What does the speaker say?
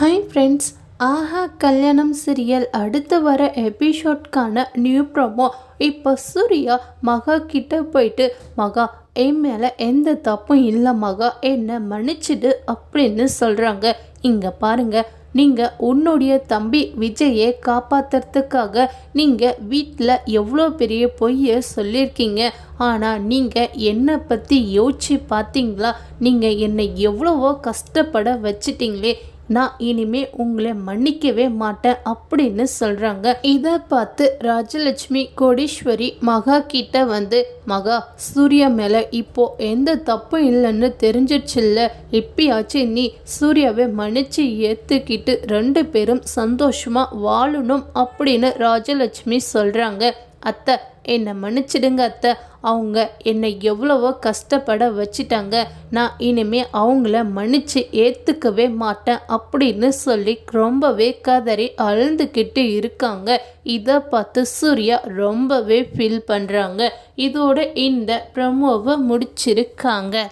Hi friends, ஆஹா கல்யாணம் serial அடுத்து வர எபிசோட்கான நியூ ப்ரோமோ. இப்போ சூர்யா மகா கிட்ட போயிட்டு, மகா என் மேலே எந்த தப்பும் இல்லை மகா, என்னை மன்னிச்சிடு அப்படின்னு சொல்கிறாங்க. இங்கே பாருங்க, நீங்கள் உன்னுடைய தம்பி விஜயை காப்பாற்றுறதுக்காக நீங்கள் வீட்டில் எவ்வளோ பெரிய பொய்யை சொல்லியிருக்கீங்க. ஆனால் நீங்கள் என்னை பற்றி யோசிச்சு பார்த்தீங்களா? நீங்கள் என்னை எவ்வளவோ கஷ்டப்பட வச்சிட்டிங்களே, நான் இனிமே உங்களை மன்னிக்கவே மாட்டேன் அப்படின்னு சொல்கிறாங்க. இதை பார்த்து ராஜலட்சுமி கோடீஸ்வரி மகா கிட்ட வந்து, மகா சூர்யா மேலே இப்போ எந்த தப்பும் இல்லைன்னு தெரிஞ்சிடுச்சுல்ல, எப்பயாச்சும் நீ சூர்யாவை மன்னிச்சு ஏற்றுக்கிட்டு 2 பேரும் சந்தோஷமாக வாழணும் அப்படின்னு ராஜலட்சுமி சொல்கிறாங்க. அத்தை, என்னை மன்னிச்சிடுங்க அத்தை, அவங்க என்னை எவ்வளவோ கஷ்டப்பட வச்சிட்டாங்க, நான் இனிமே அவங்கள மன்னிச்சு ஏற்றுக்கவே மாட்டேன் அப்படின்னு சொல்லி ரொம்பவே கதறி அழுந்துக்கிட்டு இருக்காங்க. இதை பார்த்து சூர்யா ரொம்பவே ஃபீல் பண்ணுறாங்க. இதோட இந்த ப்ரமோவை முடிச்சிருக்காங்க.